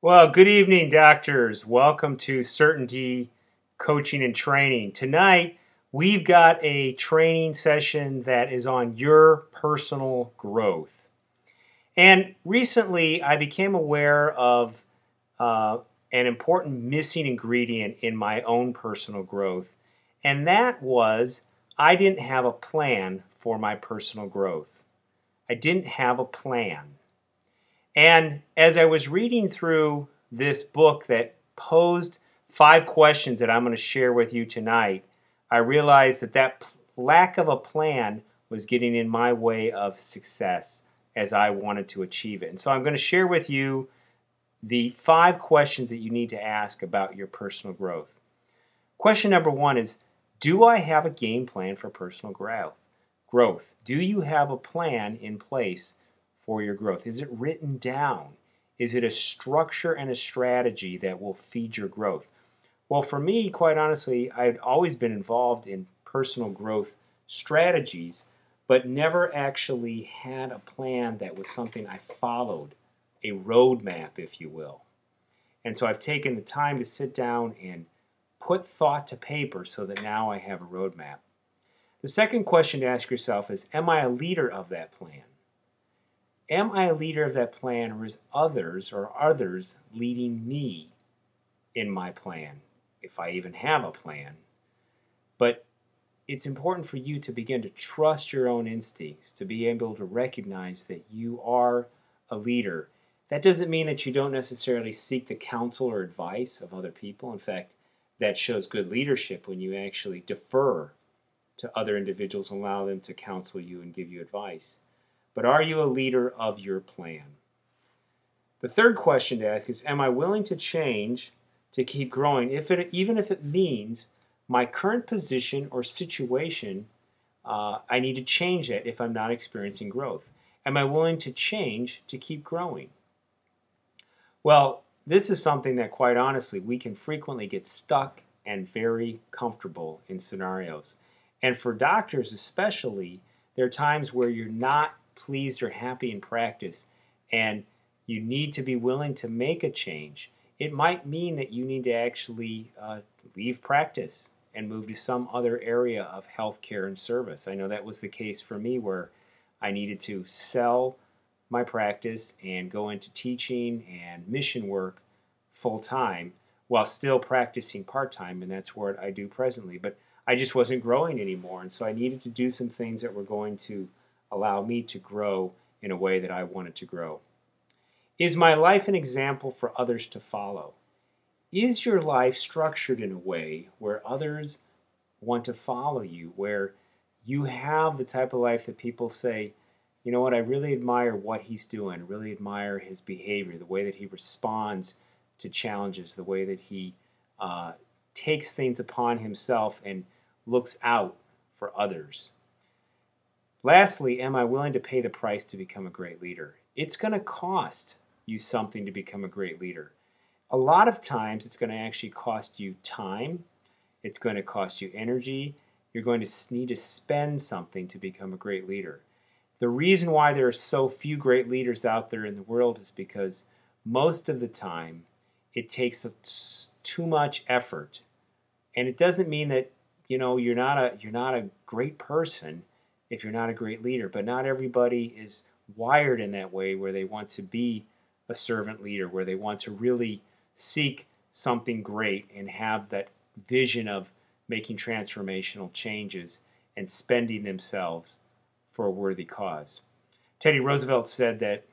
Well, good evening, doctors. Welcome to Certainty Coaching and Training. Tonight, we've got a training session that is on your personal growth. And recently, I became aware of an important missing ingredient in my own personal growth, and that was I didn't have a plan for my personal growth. I didn't have a plan. And as I was reading through this book that posed 5 questions that I'm going to share with you tonight, I realized that lack of a plan was getting in my way of success as I wanted to achieve it. And so I'm going to share with you the 5 questions that you need to ask about your personal growth. Question number 1 is, do I have a game plan for personal growth? Do you have a plan in place for your growth? Is it written down? Is it a structure and a strategy that will feed your growth? Well, for me, quite honestly, I've always been involved in personal growth strategies, but never actually had a plan that was something I followed, a roadmap, if you will. And so I've taken the time to sit down and put thought to paper so that now I have a roadmap. The second question to ask yourself is, am I a leader of that plan? Am I a leader of that plan, or is others leading me in my plan, if I even have a plan? But it's important for you to begin to trust your own instincts, to be able to recognize that you are a leader. That doesn't mean that you don't necessarily seek the counsel or advice of other people. In fact, that shows good leadership when you actually defer to other individuals and allow them to counsel you and give you advice. But are you a leader of your plan? The third question to ask is, am I willing to change to keep growing, even if it means my current position or situation, I need to change it if I'm not experiencing growth? Am I willing to change to keep growing? Well, this is something that, quite honestly, we can frequently get stuck and very comfortable in scenarios. And for doctors especially, there are times where you're not pleased or happy in practice, and you need to be willing to make a change. It might mean that you need to actually leave practice and move to some other area of healthcare and service. I know that was the case for me, where I needed to sell my practice and go into teaching and mission work full-time while still practicing part-time, and that's what I do presently. But I just wasn't growing anymore, and so I needed to do some things that were going to allow me to grow in a way that I wanted to grow. Is my life an example for others to follow? Is your life structured in a way where others want to follow you, where you have the type of life that people say, you know what, I really admire what he's doing, I really admire his behavior, the way that he responds to challenges, the way that he takes things upon himself and looks out for others? Lastly, am I willing to pay the price to become a great leader? It's going to cost you something to become a great leader. A lot of times it's going to actually cost you time. It's going to cost you energy. You're going to need to spend something to become a great leader. The reason why there are so few great leaders out there in the world is because most of the time it takes too much effort. And it doesn't mean that you're not a great person if you're not a great leader, but not everybody is wired in that way, where they want to be a servant leader, where they want to really seek something great and have that vision of making transformational changes and spending themselves for a worthy cause. Teddy Roosevelt said that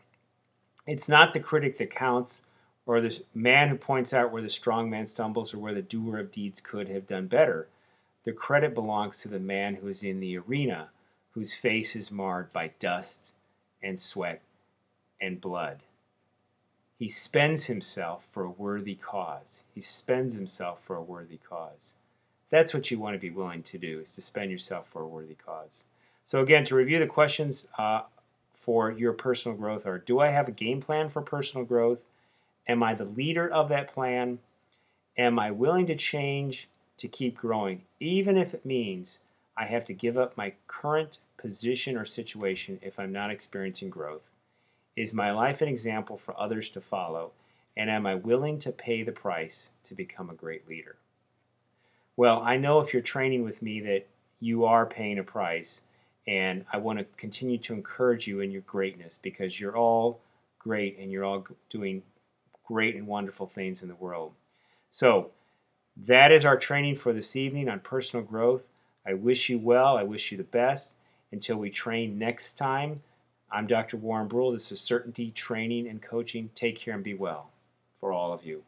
it's not the critic that counts, or the man who points out where the strong man stumbles, or where the doer of deeds could have done better. The credit belongs to the man who is in the arena, whose face is marred by dust and sweat and blood. He spends himself for a worthy cause. He spends himself for a worthy cause. That's what you want to be willing to do, is to spend yourself for a worthy cause. So again, to review the questions for your personal growth are, do I have a game plan for personal growth? Am I the leader of that plan? Am I willing to change to keep growing, even if it means I have to give up my current position or situation if I'm not experiencing growth? Is my life an example for others to follow? And am I willing to pay the price to become a great leader? Well, I know if you're training with me that you are paying a price, and I want to continue to encourage you in your greatness because you're all great and you're all doing great and wonderful things in the world. So that is our training for this evening on personal growth. I wish you well. I wish you the best. Until we train next time, I'm Dr. Warren Bruhl. This is Certainty Training and Coaching. Take care and be well for all of you.